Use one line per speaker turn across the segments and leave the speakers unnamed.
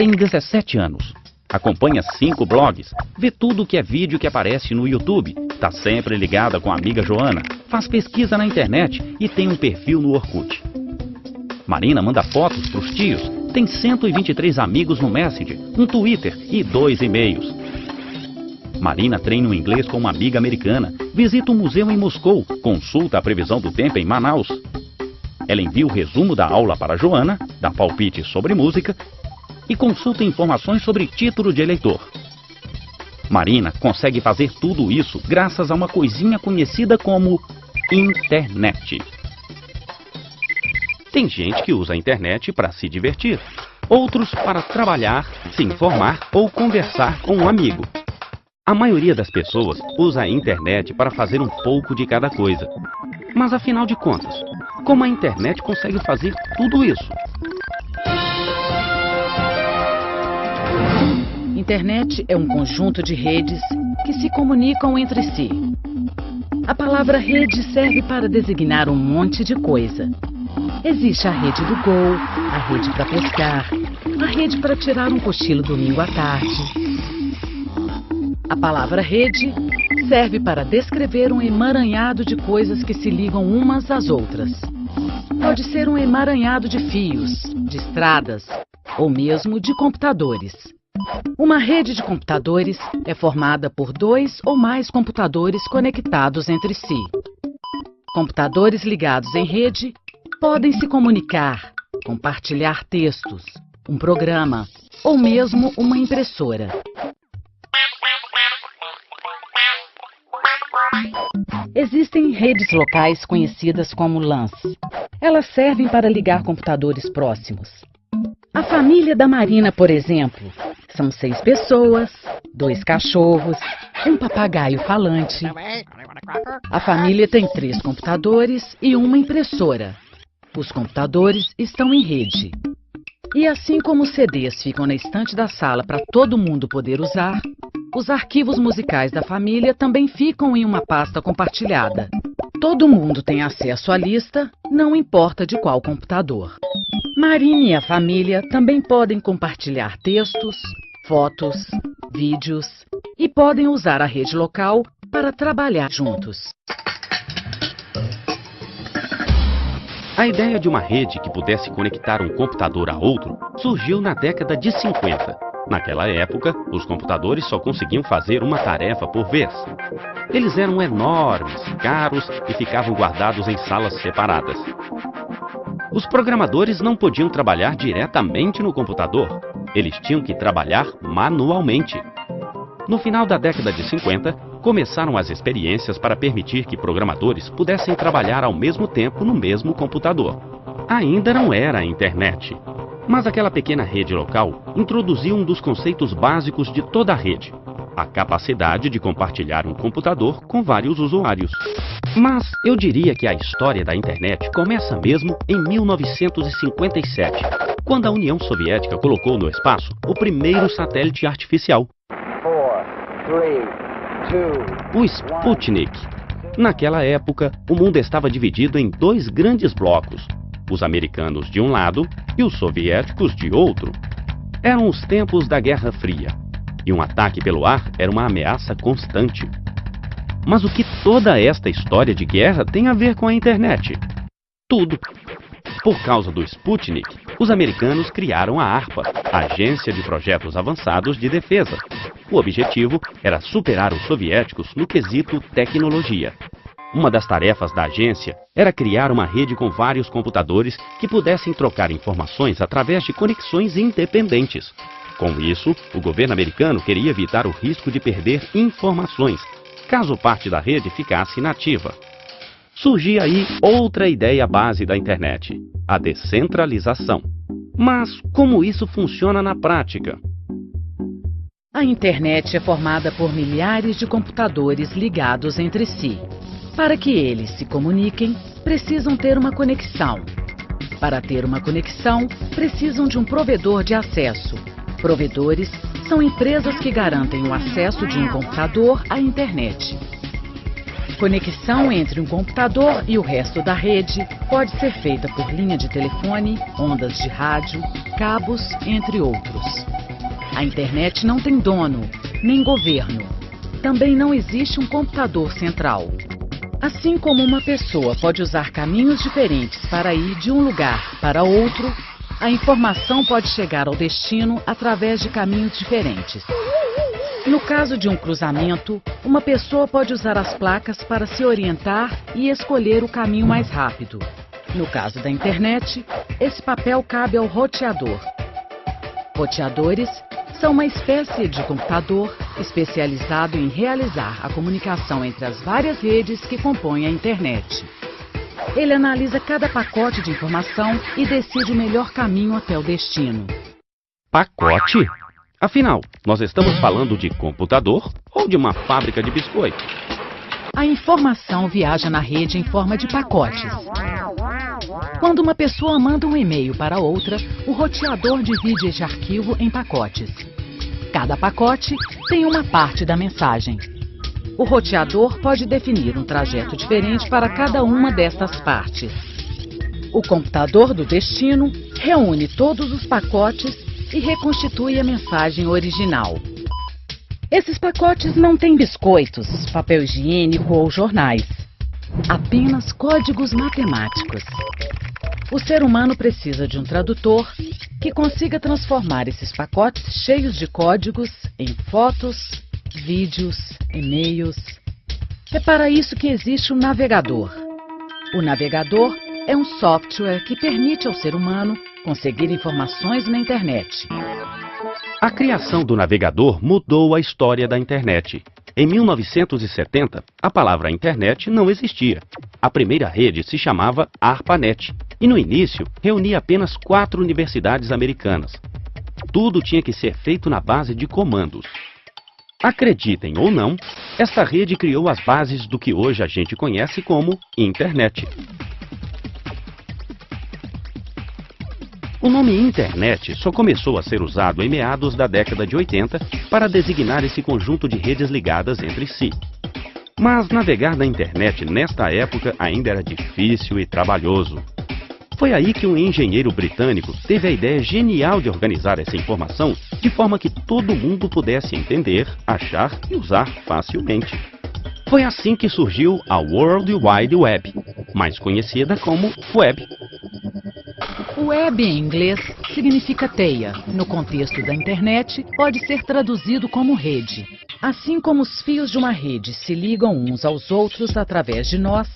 tem 17 anos. Acompanha 5 blogs, vê tudo que é vídeo que aparece no YouTube, tá sempre ligada com a amiga Joana, faz pesquisa na internet e tem um perfil no Orkut. Marina manda fotos pros tios, tem 123 amigos no Messenger, um Twitter e 2 e-mails. Marina treina o inglês com uma amiga americana, visita um museu em Moscou, consulta a previsão do tempo em Manaus. Ela envia o resumo da aula para Joana, dá palpite sobre música e consulta informações sobre título de eleitor. Marina consegue fazer tudo isso graças a uma coisinha conhecida como internet. Tem gente que usa a internet para se divertir, outros para trabalhar, se informar ou conversar com um amigo. A maioria das pessoas usa a internet para fazer um pouco de cada coisa. Mas afinal de contas, como a internet consegue fazer tudo isso?
Internet é um conjunto de redes que se comunicam entre si. A palavra rede serve para designar um monte de coisa. Existe a rede do Gol, a rede para pescar, a rede para tirar um cochilo domingo à tarde. A palavra rede serve para descrever um emaranhado de coisas que se ligam umas às outras. Pode ser um emaranhado de fios, de estradas ou mesmo de computadores. Uma rede de computadores é formada por 2 ou mais computadores conectados entre si. Computadores ligados em rede podem se comunicar, compartilhar textos, um programa ou mesmo uma impressora. Existem redes locais conhecidas como LANs. Elas servem para ligar computadores próximos. A família da Marina, por exemplo, são 6 pessoas, 2 cachorros, um papagaio falante. A família tem 3 computadores e uma impressora. Os computadores estão em rede. E assim como os CDs ficam na estante da sala para todo mundo poder usar, os arquivos musicais da família também ficam em uma pasta compartilhada. Todo mundo tem acesso à lista, não importa de qual computador. Marina e a família também podem compartilhar textos, fotos, vídeos e podem usar a rede local para trabalhar juntos.
A ideia de uma rede que pudesse conectar um computador a outro surgiu na década de 50. Naquela época, os computadores só conseguiam fazer uma tarefa por vez. Eles eram enormes, caros e ficavam guardados em salas separadas. Os programadores não podiam trabalhar diretamente no computador. Eles tinham que trabalhar manualmente. No final da década de 50, começaram as experiências para permitir que programadores pudessem trabalhar ao mesmo tempo no mesmo computador. Ainda não era a internet. Mas aquela pequena rede local introduziu um dos conceitos básicos de toda a rede: a capacidade de compartilhar um computador com vários usuários. Mas eu diria que a história da internet começa mesmo em 1957, quando a União Soviética colocou no espaço o primeiro satélite artificial, o Sputnik. Naquela época, o mundo estava dividido em 2 grandes blocos: os americanos de um lado e os soviéticos de outro. Eram os tempos da Guerra Fria, e um ataque pelo ar era uma ameaça constante. Mas o que toda esta história de guerra tem a ver com a internet? Tudo. Por causa do Sputnik, os americanos criaram a ARPA, Agência de Projetos Avançados de Defesa. O objetivo era superar os soviéticos no quesito tecnologia. Uma das tarefas da agência era criar uma rede com vários computadores que pudessem trocar informações através de conexões independentes. Com isso, o governo americano queria evitar o risco de perder informações, caso parte da rede ficasse inativa. Surgia aí outra ideia base da internet: a descentralização. Mas como isso funciona na prática?
A internet é formada por milhares de computadores ligados entre si. Para que eles se comuniquem, precisam ter uma conexão. Para ter uma conexão, precisam de um provedor de acesso. Provedores são empresas que garantem o acesso de um computador à internet. Conexão entre um computador e o resto da rede pode ser feita por linha de telefone, ondas de rádio, cabos, entre outros. A internet não tem dono, nem governo. Também não existe um computador central. Assim como uma pessoa pode usar caminhos diferentes para ir de um lugar para outro, a informação pode chegar ao destino através de caminhos diferentes. No caso de um cruzamento, uma pessoa pode usar as placas para se orientar e escolher o caminho mais rápido. No caso da internet, esse papel cabe ao roteador. Roteadores são uma espécie de computador especializado em realizar a comunicação entre as várias redes que compõem a internet. Ele analisa cada pacote de informação e decide o melhor caminho até o destino.
Pacote? Afinal, nós estamos falando de computador ou de uma fábrica de biscoito?
A informação viaja na rede em forma de pacotes. Quando uma pessoa manda um e-mail para outra, o roteador divide esse arquivo em pacotes. Cada pacote tem uma parte da mensagem. O roteador pode definir um trajeto diferente para cada uma destas partes. O computador do destino reúne todos os pacotes e reconstitui a mensagem original. Esses pacotes não têm biscoitos, papel higiênico ou jornais. Apenas códigos matemáticos. O ser humano precisa de um tradutor que consiga transformar esses pacotes cheios de códigos em fotos, vídeos, e-mails. É para isso que existe um navegador. O navegador é um software que permite ao ser humano conseguir informações na internet.
A criação do navegador mudou a história da internet. Em 1970, a palavra internet não existia. A primeira rede se chamava ARPANET e, no início, reunia apenas 4 universidades americanas. Tudo tinha que ser feito na base de comandos. Acreditem ou não, esta rede criou as bases do que hoje a gente conhece como internet. O nome internet só começou a ser usado em meados da década de 80 para designar esse conjunto de redes ligadas entre si. Mas navegar na internet nesta época ainda era difícil e trabalhoso. Foi aí que um engenheiro britânico teve a ideia genial de organizar essa informação de forma que todo mundo pudesse entender, achar e usar facilmente. Foi assim que surgiu a World Wide Web, mais conhecida como Web.
Web em inglês significa teia. No contexto da internet, pode ser traduzido como rede. Assim como os fios de uma rede se ligam uns aos outros através de nós,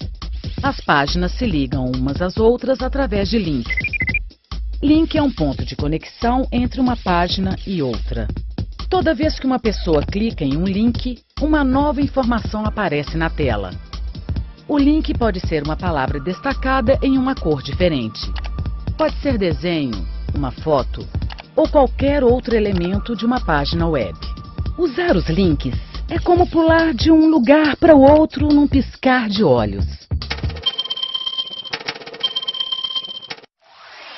as páginas se ligam umas às outras através de links. Link é um ponto de conexão entre uma página e outra. Toda vez que uma pessoa clica em um link, uma nova informação aparece na tela. O link pode ser uma palavra destacada em uma cor diferente. Pode ser desenho, uma foto ou qualquer outro elemento de uma página web. Usar os links é como pular de um lugar para o outro num piscar de olhos.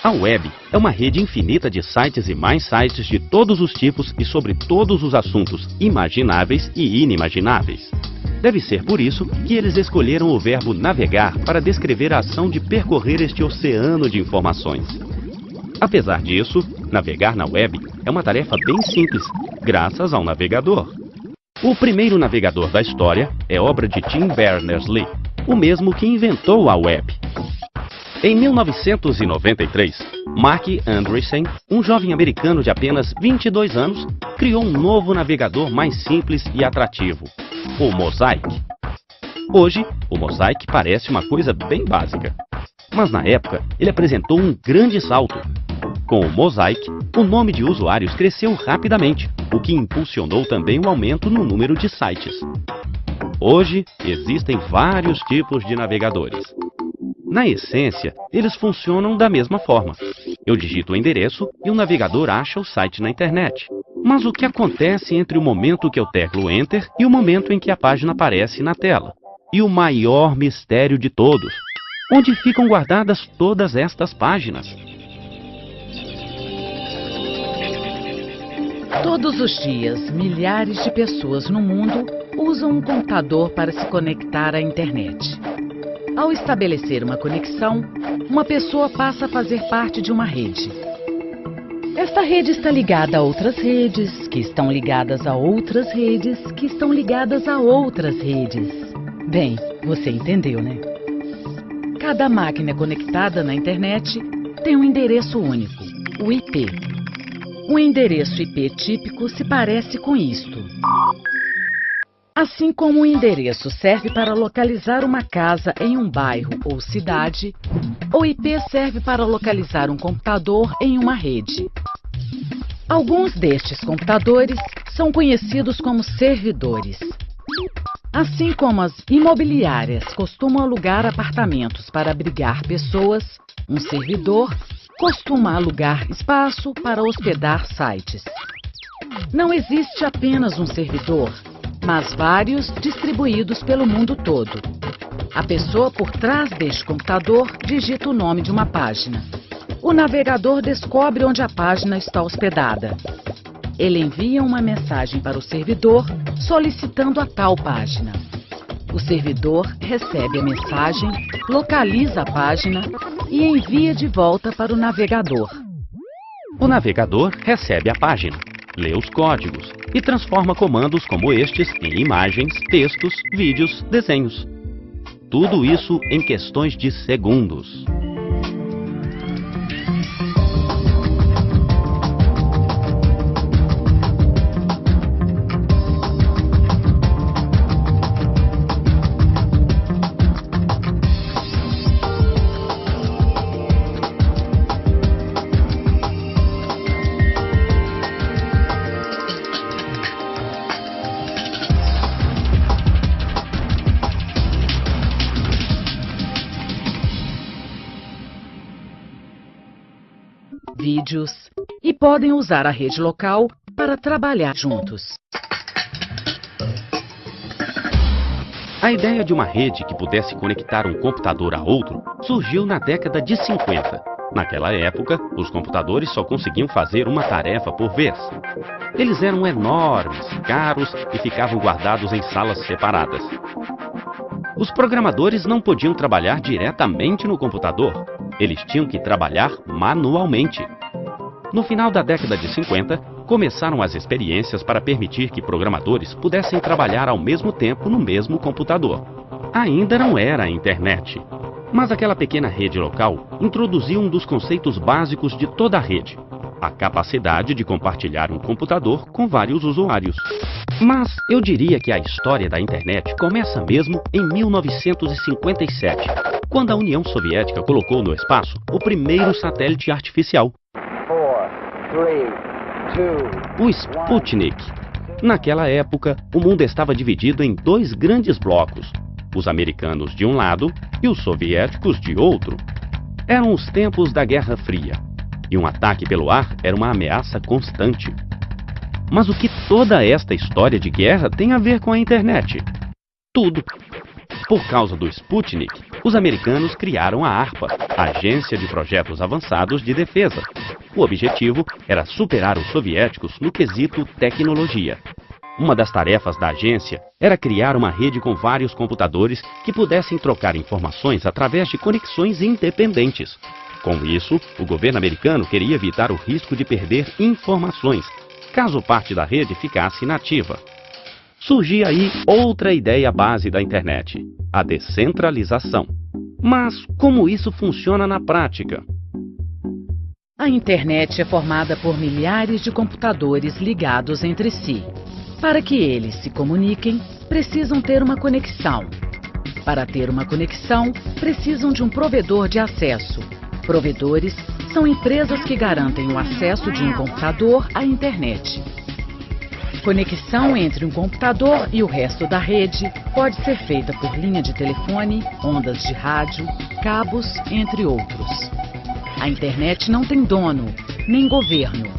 A web é uma rede infinita de sites e mais sites de todos os tipos e sobre todos os assuntos imagináveis e inimagináveis. Deve ser por isso que eles escolheram o verbo navegar para descrever a ação de percorrer este oceano de informações. Apesar disso, navegar na web é uma tarefa bem simples, graças ao navegador. O primeiro navegador da história é obra de Tim Berners-Lee, o mesmo que inventou a web. Em 1993, Mark Andreessen, um jovem americano de apenas 22 anos, criou um novo navegador mais simples e atrativo, o Mosaic. Hoje, o Mosaic parece uma coisa bem básica, mas na época ele apresentou um grande salto. Com o Mosaic, o nome de usuários cresceu rapidamente, o que impulsionou também o aumento no número de sites. Hoje, existem vários tipos de navegadores. Na essência, eles funcionam da mesma forma. Eu digito o endereço e o navegador acha o site na internet. Mas o que acontece entre o momento que eu teclo Enter e o momento em que a página aparece na tela? E o maior mistério de todos: onde ficam guardadas todas estas páginas?
Todos os dias, milhares de pessoas no mundo usam um computador para se conectar à internet. Ao estabelecer uma conexão, uma pessoa passa a fazer parte de uma rede. Esta rede está ligada a outras redes, que estão ligadas a outras redes, que estão ligadas a outras redes. Bem, você entendeu, né? Cada máquina conectada na internet tem um endereço único, o IP. Um endereço IP típico se parece com isto. Assim como o endereço serve para localizar uma casa em um bairro ou cidade, o IP serve para localizar um computador em uma rede. Alguns destes computadores são conhecidos como servidores. Assim como as imobiliárias costumam alugar apartamentos para abrigar pessoas, um servidor costuma alugar espaço para hospedar sites. Não existe apenas um servidor, mas vários distribuídos pelo mundo todo. A pessoa por trás deste computador digita o nome de uma página. O navegador descobre onde a página está hospedada. Ele envia uma mensagem para o servidor solicitando a tal página. O servidor recebe a mensagem, localiza a página e envia de volta para o navegador.
O navegador recebe a página, lê os códigos e transforma comandos como estes em imagens, textos, vídeos, desenhos. Tudo isso em questões de segundos.
Vídeos e podem usar a rede local para trabalhar juntos.
A ideia de uma rede que pudesse conectar um computador a outro surgiu na década de 50. Naquela época, os computadores só conseguiam fazer uma tarefa por vez. Eles eram enormes, caros e ficavam guardados em salas separadas. Os programadores não podiam trabalhar diretamente no computador. Eles tinham que trabalhar manualmente. No final da década de 50, começaram as experiências para permitir que programadores pudessem trabalhar ao mesmo tempo no mesmo computador. Ainda não era a internet, mas aquela pequena rede local introduziu um dos conceitos básicos de toda a rede: a capacidade de compartilhar um computador com vários usuários. Mas eu diria que a história da internet começa mesmo em 1957, quando a União Soviética colocou no espaço o primeiro satélite artificial, o Sputnik. Naquela época, o mundo estava dividido em dois grandes blocos, os americanos de um lado e os soviéticos de outro. Eram os tempos da Guerra Fria, e um ataque pelo ar era uma ameaça constante. Mas o que toda esta história de guerra tem a ver com a internet? Tudo. Por causa do Sputnik, os americanos criaram a ARPA, Agência de Projetos Avançados de Defesa. O objetivo era superar os soviéticos no quesito tecnologia. Uma das tarefas da agência era criar uma rede com vários computadores que pudessem trocar informações através de conexões independentes. Com isso, o governo americano queria evitar o risco de perder informações, caso parte da rede ficasse inativa. Surgia aí outra ideia base da internet: a descentralização. Mas como isso funciona na prática?
A internet é formada por milhares de computadores ligados entre si. Para que eles se comuniquem, precisam ter uma conexão. Para ter uma conexão, precisam de um provedor de acesso. Provedores são empresas que garantem o acesso de um computador à internet. Conexão entre um computador e o resto da rede pode ser feita por linha de telefone, ondas de rádio, cabos, entre outros. A internet não tem dono, nem governo.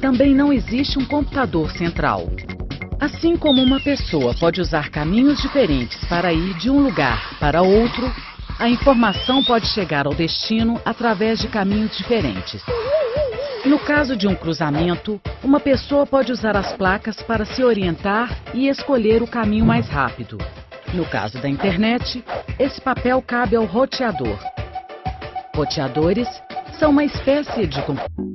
Também não existe um computador central. Assim como uma pessoa pode usar caminhos diferentes para ir de um lugar para outro, a informação pode chegar ao destino através de caminhos diferentes. No caso de um cruzamento, uma pessoa pode usar as placas para se orientar e escolher o caminho mais rápido. No caso da internet, esse papel cabe ao roteador. Roteadores são uma espécie de computador.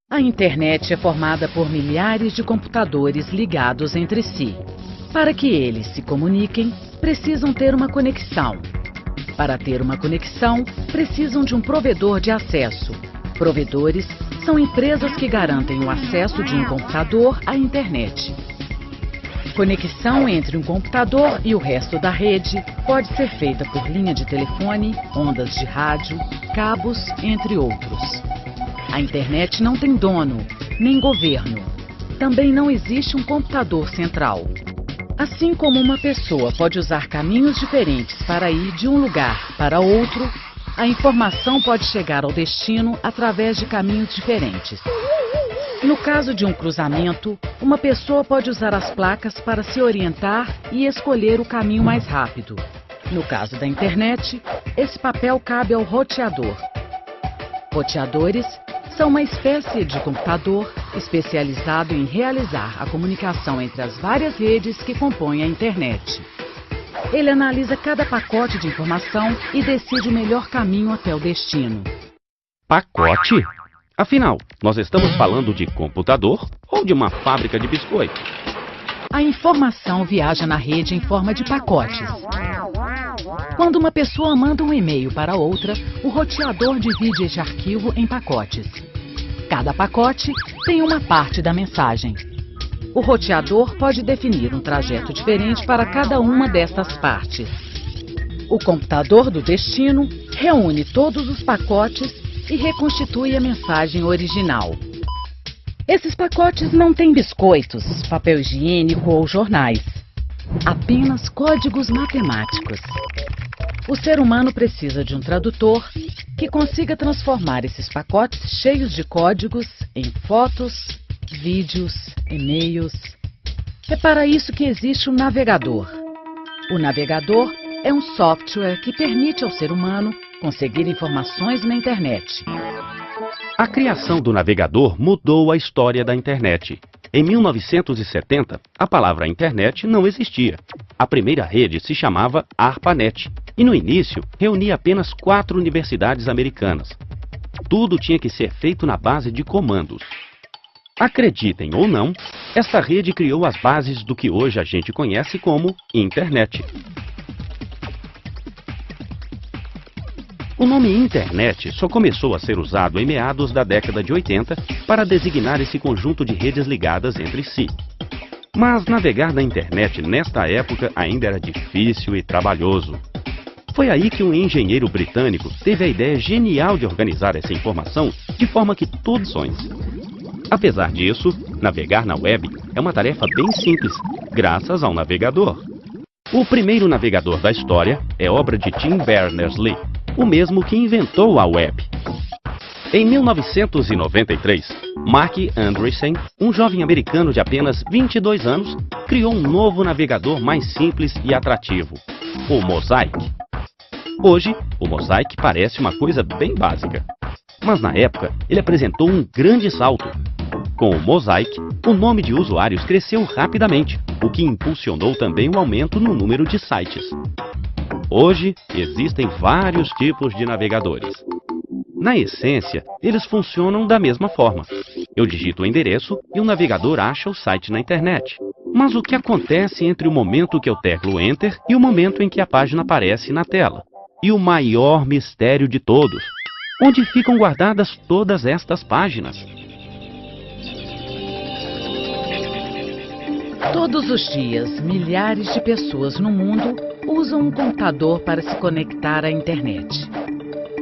A internet é formada por milhares de computadores ligados entre si. Para que eles se comuniquem, precisam ter uma conexão. Para ter uma conexão, precisam de um provedor de acesso. Provedores são empresas que garantem o acesso de um computador à internet. Conexão entre um computador e o resto da rede pode ser feita por linha de telefone, ondas de rádio, cabos, entre outros. A internet não tem dono, nem governo. Também não existe um computador central. Assim como uma pessoa pode usar caminhos diferentes para ir de um lugar para outro, a informação pode chegar ao destino através de caminhos diferentes. No caso de um cruzamento, uma pessoa pode usar as placas para se orientar e escolher o caminho mais rápido. No caso da internet, esse papel cabe ao roteador. Roteadores são uma espécie de computador especializado em realizar a comunicação entre as várias redes que compõem a internet. Ele analisa cada pacote de informação e decide o melhor caminho até o destino.
Pacote? Afinal, nós estamos falando de computador ou de uma fábrica de biscoito?
A informação viaja na rede em forma de pacotes. Quando uma pessoa manda um e-mail para outra, o roteador divide esse arquivo em pacotes. Cada pacote tem uma parte da mensagem. O roteador pode definir um trajeto diferente para cada uma destas partes. O computador do destino reúne todos os pacotes e reconstitui a mensagem original. Esses pacotes não têm biscoitos, papel higiênico ou jornais. Apenas códigos matemáticos. O ser humano precisa de um tradutor que consiga transformar esses pacotes cheios de códigos em fotos, vídeos, e-mails. É para isso que existe um navegador. O navegador é um software que permite ao ser humano conseguir informações na internet.
A criação do navegador mudou a história da internet. Em 1970, a palavra internet não existia. A primeira rede se chamava ARPANET e, no início, reunia apenas 4 universidades americanas. Tudo tinha que ser feito na base de comandos. Acreditem ou não, esta rede criou as bases do que hoje a gente conhece como internet. O nome internet só começou a ser usado em meados da década de 80 para designar esse conjunto de redes ligadas entre si. Mas navegar na internet nesta época ainda era difícil e trabalhoso. Foi aí que um engenheiro britânico teve a ideia genial de organizar essa informação de forma que todos sons. Apesar disso, navegar na web é uma tarefa bem simples, graças ao navegador. O primeiro navegador da história é obra de Tim Berners-Lee, o mesmo que inventou a web. Em 1993, Mark Andreessen, um jovem americano de apenas 22 anos, criou um novo navegador mais simples e atrativo, o Mosaic. Hoje, o Mosaic parece uma coisa bem básica, mas na época ele apresentou um grande salto. Com o Mosaic, o nome de usuários cresceu rapidamente, o que impulsionou também o aumento no número de sites. Hoje, existem vários tipos de navegadores. Na essência, eles funcionam da mesma forma. Eu digito o endereço e o navegador acha o site na internet. Mas o que acontece entre o momento que eu teclo Enter e o momento em que a página aparece na tela? E o maior mistério de todos: onde ficam guardadas todas estas páginas?
Todos os dias, milhares de pessoas no mundo usam um computador para se conectar à internet.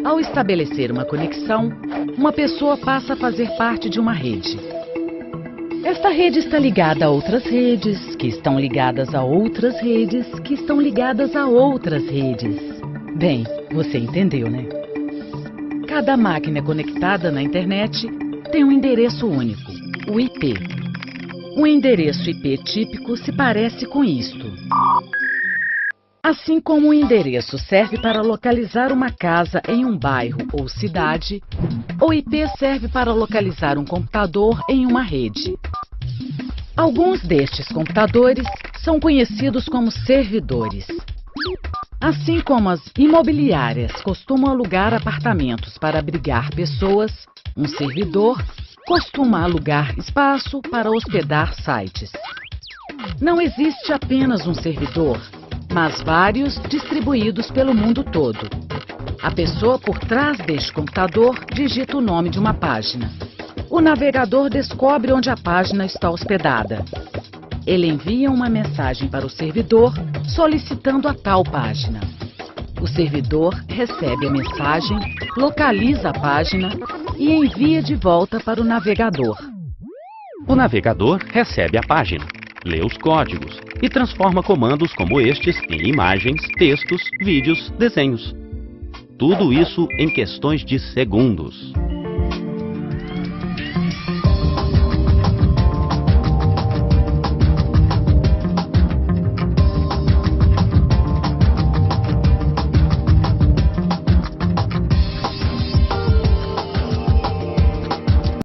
Ao estabelecer uma conexão, uma pessoa passa a fazer parte de uma rede. Esta rede está ligada a outras redes, que estão ligadas a outras redes, que estão ligadas a outras redes. Bem, você entendeu, né? Cada máquina conectada na internet tem um endereço único, o IP. Um endereço IP típico se parece com isto. Assim como o endereço serve para localizar uma casa em um bairro ou cidade, o IP serve para localizar um computador em uma rede. Alguns destes computadores são conhecidos como servidores. Assim como as imobiliárias costumam alugar apartamentos para abrigar pessoas, um servidor costuma alugar espaço para hospedar sites. Não existe apenas um servidor, mas vários distribuídos pelo mundo todo. A pessoa por trás deste computador digita o nome de uma página. O navegador descobre onde a página está hospedada. Ele envia uma mensagem para o servidor solicitando a tal página. O servidor recebe a mensagem, localiza a página e envia de volta para o navegador.
O navegador recebe a página, lê os códigos e transforma comandos como estes em imagens, textos, vídeos, desenhos. Tudo isso em questões de segundos.